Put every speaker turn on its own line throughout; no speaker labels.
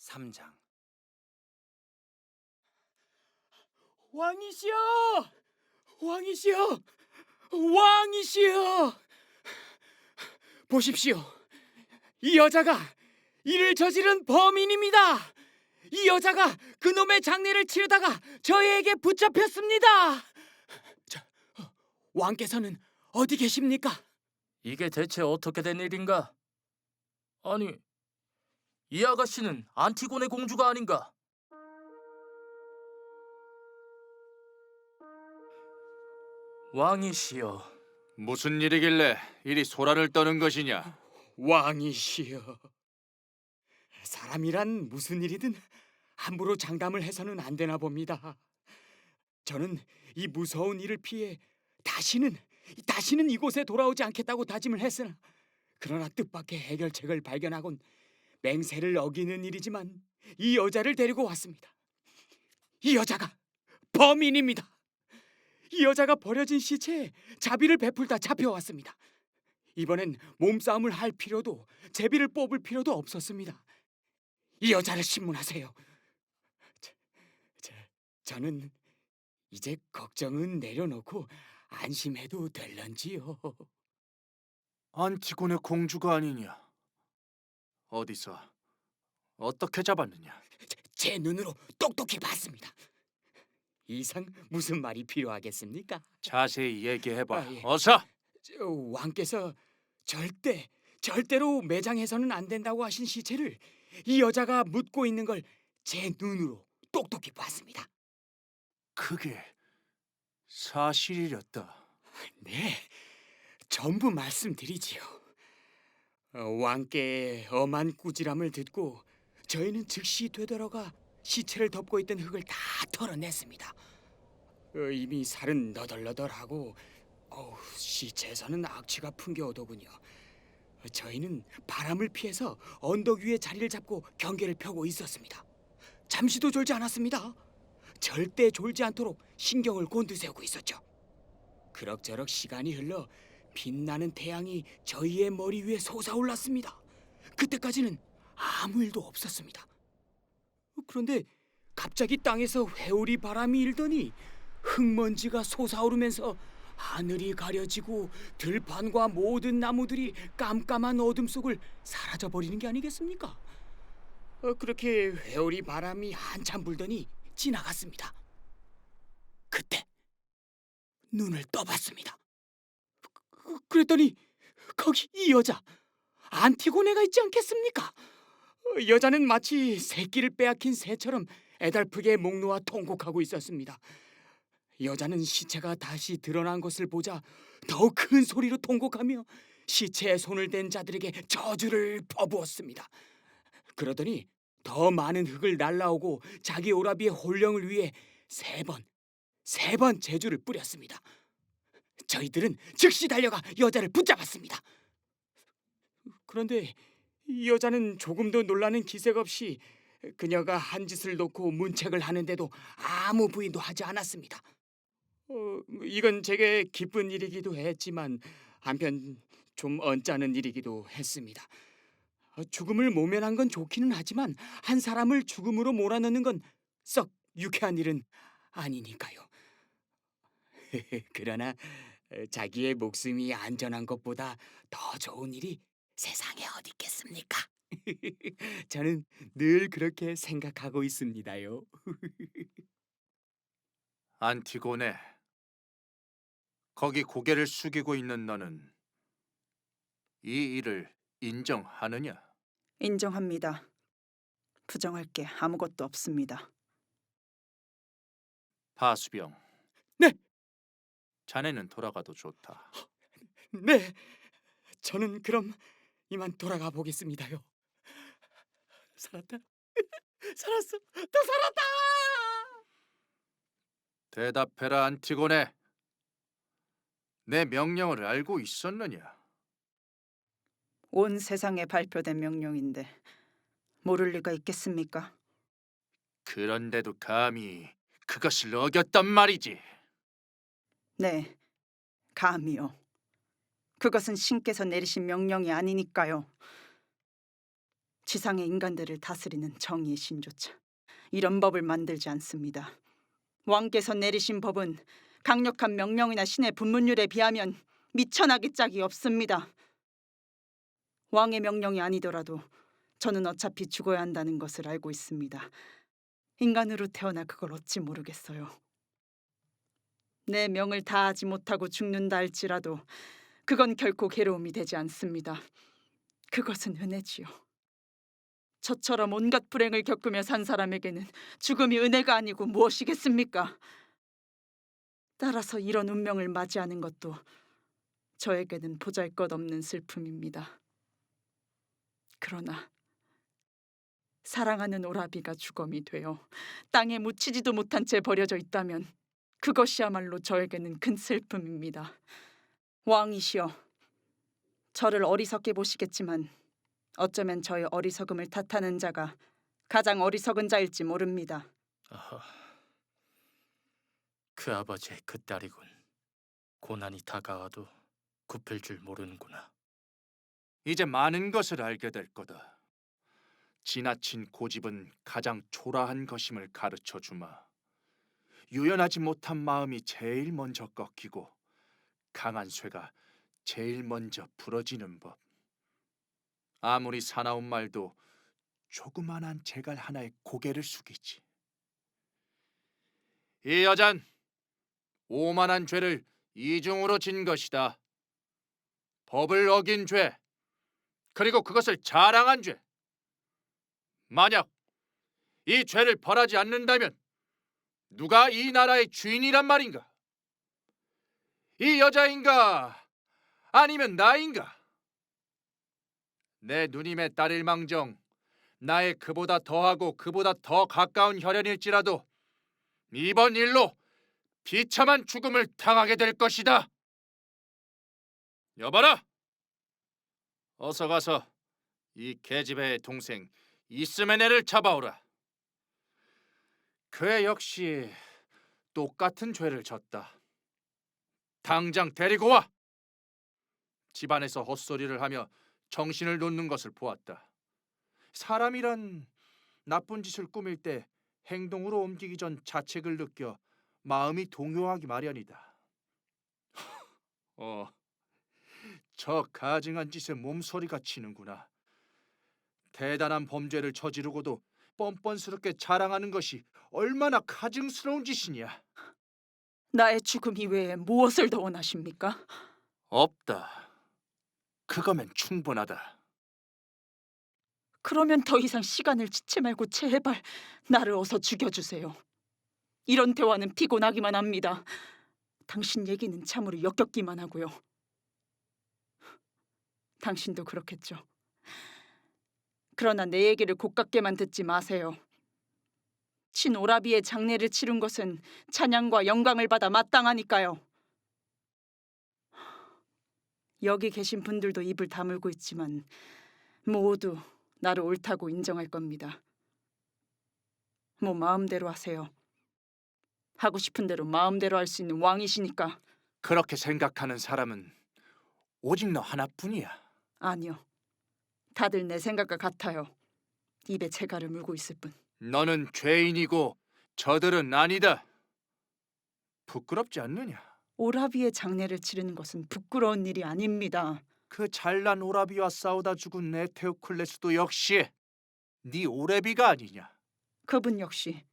3장.
왕이시여! 왕이시여! 왕이시여! 보십시오. 이 여자가 이를 저지른 범인입니다. 이 여자가 그놈의 장례를 치르다가 저희에게 붙잡혔습니다. 왕께서는 어디 계십니까?
이게 대체 어떻게 된 일인가? 아니, 이 아가씨는 안티고네 공주가 아닌가? 왕이시여,
무슨 일이길래 이리 소란을 떠는 것이냐?
왕이시여. 사람이란 무슨 일이든 함부로 장담을 해서는 안 되나 봅니다. 저는 이 무서운 일을 피해 다시는 이곳에 돌아오지 않겠다고 다짐을 했으나 그러나 뜻밖의 해결책을 발견하곤 맹세를 어기는 일이지만 이 여자를 데리고 왔습니다. 이 여자가 범인입니다. 이 여자가 버려진 시체에 자비를 베풀다 잡혀왔습니다. 이번엔 몸싸움을 할 필요도 제비를 뽑을 필요도 없었습니다. 이 여자를 신문하세요. 저는 이제 걱정은 내려놓고 안심해도 될런지요.
안티고네 공주가 아니냐? 어디서 어떻게 잡았느냐?
제 눈으로 똑똑히 봤습니다. 이상 무슨 말이 필요하겠습니까?
자세히 얘기해봐.
아, 예.
어서.
왕께서 절대로 매장해서는 안 된다고 하신 시체를 이 여자가 묻고 있는 걸 제 눈으로 똑똑히 봤습니다.
그게 사실이렸다.
네, 전부 말씀드리지요. 왕께의 엄한 꾸지람을 듣고 저희는 즉시 되돌아가 시체를 덮고 있던 흙을 다 털어냈습니다. 이미 살은 너덜너덜하고 시체에서는 악취가 풍겨오더군요. 저희는 바람을 피해서 언덕 위에 자리를 잡고 경계를 펴고 있었습니다. 잠시도 졸지 않았습니다. 절대 졸지 않도록 신경을 곤두세우고 있었죠. 그럭저럭 시간이 흘러 빛나는 태양이 저희의 머리 위에 솟아올랐습니다. 그때까지는 아무 일도 없었습니다. 그런데 갑자기 땅에서 회오리 바람이 일더니 흙먼지가 솟아오르면서 하늘이 가려지고 들판과 모든 나무들이 깜깜한 어둠 속을 사라져버리는 게 아니겠습니까? 그렇게 회오리 바람이 한참 불더니 지나갔습니다. 그때 눈을 떠봤습니다. 그랬더니 거기 이 여자 안티고네가 있지 않겠습니까? 여자는 마치 새끼를 빼앗긴 새처럼 애달프게 목 놓아 통곡하고 있었습니다. 여자는 시체가 다시 드러난 것을 보자 더 큰 소리로 통곡하며 시체에 손을 댄 자들에게 저주를 퍼부었습니다. 그러더니 더 많은 흙을 날라오고 자기 오라비의 혼령을 위해 세 번 제주를 뿌렸습니다. 저희들은 즉시 달려가 여자를 붙잡았습니다. 그런데 이 여자는 조금도 놀라는 기색 없이 그녀가 한 짓을 놓고 문책을 하는데도 아무 부인도 하지 않았습니다. 이건 제게 기쁜 일이기도 했지만 한편 좀 언짢은 일이기도 했습니다. 죽음을 모면한 건 좋기는 하지만 한 사람을 죽음으로 몰아넣는 건 썩 유쾌한 일은 아니니까요. 그러나 자기의 목숨이 안전한 것보다 더 좋은 일이 세상에 어디 있겠습니까? 저는 늘 그렇게 생각하고 있습니다요.
안티고네, 거기 고개를 숙이고 있는 너는 이 일을 인정하느냐?
인정합니다. 부정할 게 아무것도 없습니다.
파수병,
네,
자네는 돌아가도 좋다.
네, 저는 그럼 이만 돌아가 보겠습니다요. 살았다, 살았어, 또 살았다.
대답해라, 안티고네. 내 명령을 알고 있었느냐?
온 세상에 발표된 명령인데 모를 리가 있겠습니까?
그런데도 감히 그것을 어겼단 말이지.
네, 감히요. 그것은 신께서 내리신 명령이 아니니까요. 지상의 인간들을 다스리는 정의의 신조차 이런 법을 만들지 않습니다. 왕께서 내리신 법은 강력한 명령이나 신의 분문율에 비하면 미천하기 짝이 없습니다. 왕의 명령이 아니더라도 저는 어차피 죽어야 한다는 것을 알고 있습니다. 인간으로 태어나 그걸 어찌 모르겠어요. 내 명을 다하지 못하고 죽는다 할지라도 그건 결코 괴로움이 되지 않습니다. 그것은 은혜지요. 저처럼 온갖 불행을 겪으며 산 사람에게는 죽음이 은혜가 아니고 무엇이겠습니까? 따라서 이런 운명을 맞이하는 것도 저에게는 보잘것없는 슬픔입니다. 그러나 사랑하는 오라비가 주검이 되어 땅에 묻히지도 못한 채 버려져 있다면 그것이야말로 저에게는 큰 슬픔입니다. 왕이시여, 저를 어리석게 보시겠지만 어쩌면 저의 어리석음을 탓하는 자가 가장 어리석은 자일지 모릅니다.
아하, 그 아버지의 그 딸이군. 고난이 다가와도 굽힐 줄 모르는구나.
이제 많은 것을 알게 될 거다. 지나친 고집은 가장 초라한 것임을 가르쳐 주마. 유연하지 못한 마음이 제일 먼저 꺾이고 강한 쇠가 제일 먼저 부러지는 법. 아무리 사나운 말도 조그만한 재갈 하나에 고개를 숙이지. 이 여잔 오만한 죄를 이중으로 진 것이다. 법을 어긴 죄, 그리고 그것을 자랑한 죄. 만약 이 죄를 벌하지 않는다면 누가 이 나라의 주인이란 말인가? 이 여자인가? 아니면 나인가? 내 누님의 딸일망정 나의 그보다 더하고 그보다 더 가까운 혈연일지라도 이번 일로 비참한 죽음을 당하게 될 것이다. 여봐라! 어서 가서 이 계집애의 동생 이스메네를 잡아오라. 그애 역시 똑같은 죄를 졌다. 당장 데리고 와! 집안에서 헛소리를 하며 정신을 놓는 것을 보았다. 사람이란 나쁜 짓을 꾸밀 때 행동으로 옮기기 전 자책을 느껴 마음이 동요하기 마련이다. 저 가증한 짓에 몸소리가 치는구나. 대단한 범죄를 저지르고도 뻔뻔스럽게 자랑하는 것이 얼마나 가증스러운 짓이냐.
나의 죽음 이외에 무엇을 더 원하십니까?
없다. 그거면 충분하다.
그러면 더 이상 시간을 지체 말고 제발 나를 어서 죽여주세요. 이런 대화는 피곤하기만 합니다. 당신 얘기는 참으로 역겹기만 하고요. 당신도 그렇겠죠. 그러나 내 얘기를 고깝게만 듣지 마세요. 친 오라비의 장례를 치른 것은 찬양과 영광을 받아 마땅하니까요. 여기 계신 분들도 입을 다물고 있지만 모두 나를 옳다고 인정할 겁니다. 뭐 마음대로 하세요. 하고 싶은 대로 마음대로 할 수 있는 왕이시니까.
그렇게 생각하는 사람은 오직 너 하나뿐이야.
아니요. 다들 내 생각과 같아요. 입에 재갈을 물고 있을 뿐.
너는 죄인이고 저들은 아니다. 부끄럽지 않느냐?
오라비의 장례를 치르는 것은 부끄러운 일이 아닙니다.
그 잘난 오라비와 싸우다 죽은 에테오클레스도 역시 네 오래비가 아니냐?
그분 역시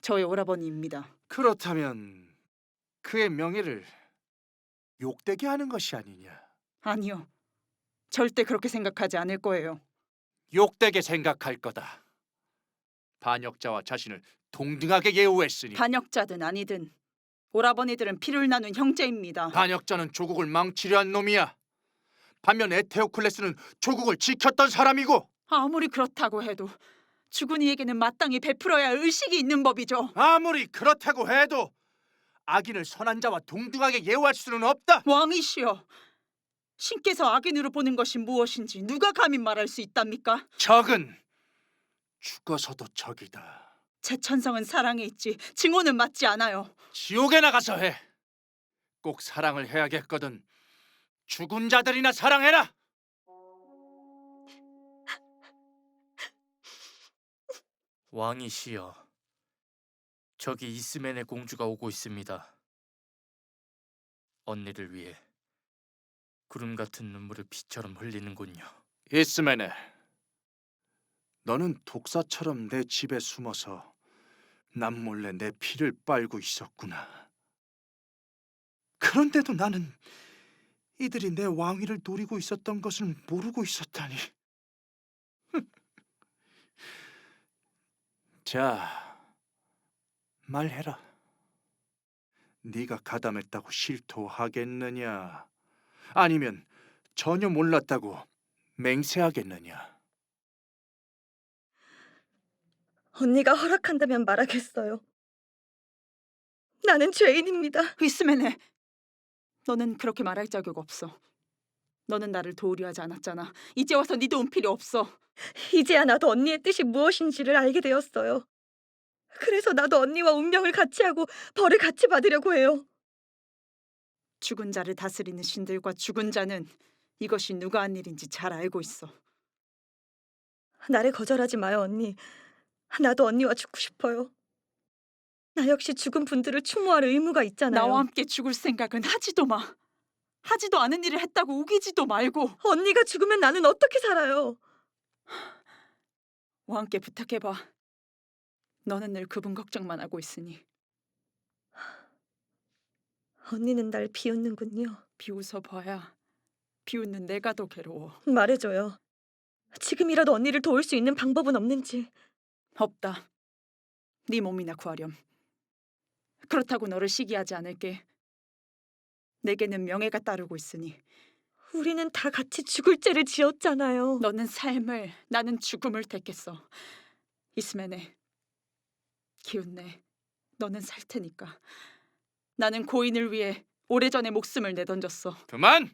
저의 오라버니입니다.
그렇다면 그의 명예를 욕되게 하는 것이 아니냐?
아니요. 절대 그렇게 생각하지 않을 거예요.
욕되게 생각할 거다. 반역자와 자신을 동등하게 예우했으니
반역자든 아니든 오라버니들은 피를 나눈 형제입니다.
반역자는 조국을 망치려 한 놈이야. 반면 에테오클레스는 조국을 지켰던 사람이고
아무리 그렇다고 해도 죽은 이에게는 마땅히 베풀어야 할 의식이 있는 법이죠.
아무리 그렇다고 해도 악인을 선한 자와 동등하게 예우할 수는 없다.
왕이시여, 신께서 악인으로 보는 것이 무엇인지 누가 감히 말할 수 있답니까?
적은 죽어서도 적이다.
제 천성은 사랑에 있지 증오는 맞지 않아요.
지옥에 나가서 해. 꼭 사랑을 해야겠거든. 죽은 자들이나 사랑해라.
왕이시여, 저기 이스멘의 공주가 오고 있습니다. 언니를 위해 구름 같은 눈물을 비처럼 흘리는군요.
이스메네, 너는 독사처럼 내 집에 숨어서 남몰래 내 피를 빨고 있었구나. 그런데도 나는 이들이 내 왕위를 노리고 있었던 것을 모르고 있었다니. 자, 말해라. 네가 가담했다고 실토하겠느냐? 아니면 전혀 몰랐다고 맹세하겠느냐?
언니가 허락한다면 말하겠어요. 나는 죄인입니다.
이스메네, 너는 그렇게 말할 자격 없어. 너는 나를 도우려 하지 않았잖아. 이제 와서 네 도움 필요 없어.
이제야 나도 언니의 뜻이 무엇인지를 알게 되었어요. 그래서 나도 언니와 운명을 같이 하고 벌을 같이 받으려고 해요.
죽은 자를 다스리는 신들과 죽은 자는 이것이 누가 한 일인지 잘 알고 있어.
나를 거절하지 마요, 언니. 나도 언니와 죽고 싶어요. 나 역시 죽은 분들을 추모할 의무가 있잖아요.
나와 함께 죽을 생각은 하지도 마. 하지도 않은 일을 했다고 우기지도 말고
언니가 죽으면 나는 어떻게 살아요?
왕께 부탁해봐. 너는 늘 그분 걱정만 하고 있으니.
언니는 날 비웃는군요.
비웃어 봐야 비웃는 내가 더 괴로워.
말해줘요. 지금이라도 언니를 도울 수 있는 방법은 없는지.
없다. 네 몸이나 구하렴. 그렇다고 너를 시기하지 않을게. 내게는 명예가 따르고 있으니.
우리는 다 같이 죽을 죄를 지었잖아요.
너는 삶을, 나는 죽음을 택했어. 이스메네, 기운내. 너는 살 테니까. 나는 고인을 위해 오래전에 목숨을 내던졌어.
그만!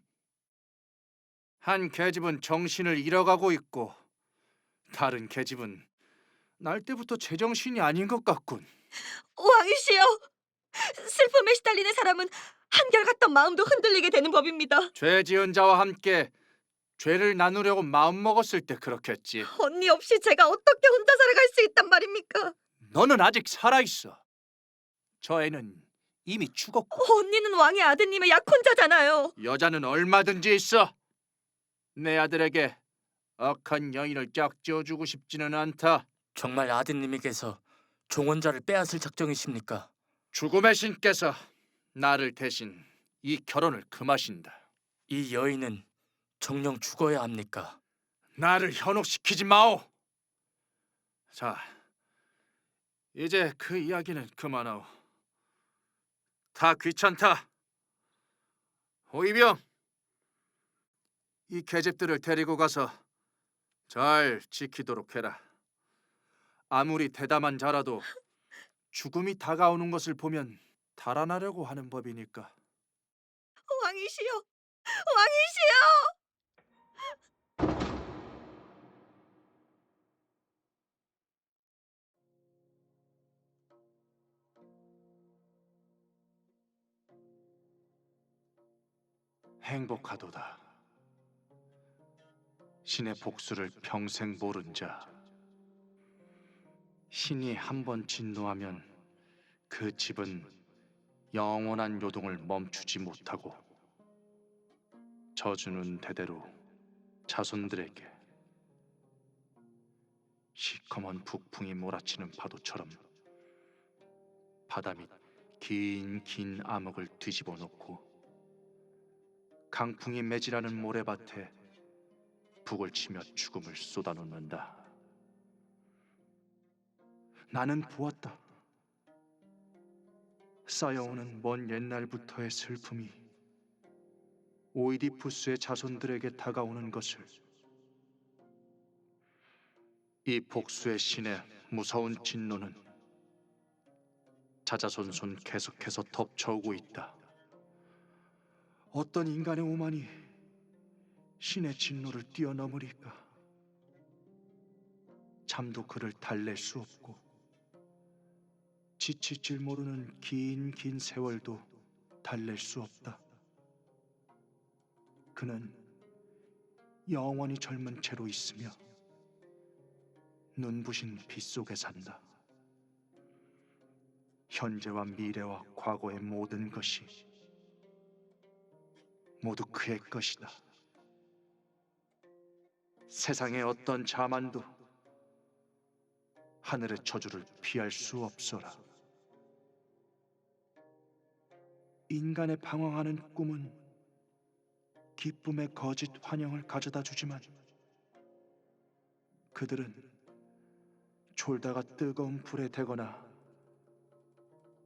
한 계집은 정신을 잃어가고 있고 다른 계집은 날 때부터 제정신이 아닌 것 같군.
왕이시여! 슬픔에 시달리는 사람은 한결같던 마음도 흔들리게 되는 법입니다.
죄 지은 자와 함께 죄를 나누려고 마음먹었을 때 그렇겠지.
언니 없이 제가 어떻게 혼자 살아갈 수 있단 말입니까?
너는 아직 살아있어. 저 애는 이미 죽었고
언니는 왕의 아드님의 약혼자잖아요.
여자는 얼마든지 있어. 내 아들에게 악한 여인을 짝지어주고 싶지는 않다.
정말 아드님에게서 종원자를 빼앗을 작정이십니까?
죽음의 신께서 나를 대신 이 결혼을 금하신다.
이 여인은 정녕 죽어야 합니까?
나를 현혹시키지 마오. 자, 이제 그 이야기는 그만하오. 다 귀찮다. 호위병, 이 계집들을 데리고 가서 잘 지키도록 해라. 아무리 대담한 자라도 죽음이 다가오는 것을 보면 달아나려고 하는 법이니까.
왕이시여! 왕이시여!
행복하도다. 신의 복수를 평생 모른 자. 신이 한 번 진노하면 그 집은 영원한 요동을 멈추지 못하고 저주는 대대로 자손들에게 시커먼 북풍이 몰아치는 파도처럼 바다 밑 긴 암흑을 뒤집어 놓고 강풍이 매질하는 모래밭에 북을 치며 죽음을 쏟아놓는다. 나는 보았다. 쌓여오는 먼 옛날부터의 슬픔이 오이디푸스의 자손들에게 다가오는 것을. 이 복수의 신의 무서운 진노는 자자손손 계속해서 덮쳐오고 있다. 어떤 인간의 오만이 신의 진노를 뛰어넘으리까? 잠도 그를 달랠 수 없고 지칠 줄 모르는 긴 세월도 달랠 수 없다. 그는 영원히 젊은 채로 있으며 눈부신 빛 속에 산다. 현재와 미래와 과거의 모든 것이 모두 그의 것이다. 세상의 어떤 자만도 하늘의 저주를 피할 수 없소라. 인간의 방황하는 꿈은 기쁨의 거짓 환영을 가져다 주지만 그들은 졸다가 뜨거운 불에 대거나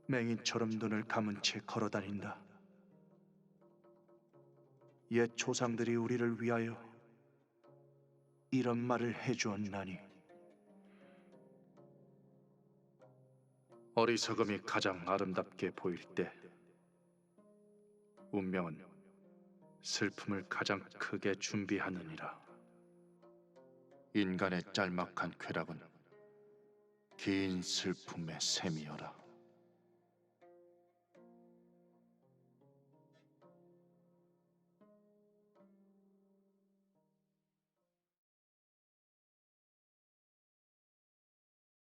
맹인처럼 눈을 감은 채 걸어다닌다. 옛 조상들이 우리를 위하여 이런 말을 해주었나니 어리석음이 가장 아름답게 보일 때 운명은 슬픔을 가장 크게 준비하느니라. 인간의 짤막한 쾌락은 긴 슬픔의 셈이어라.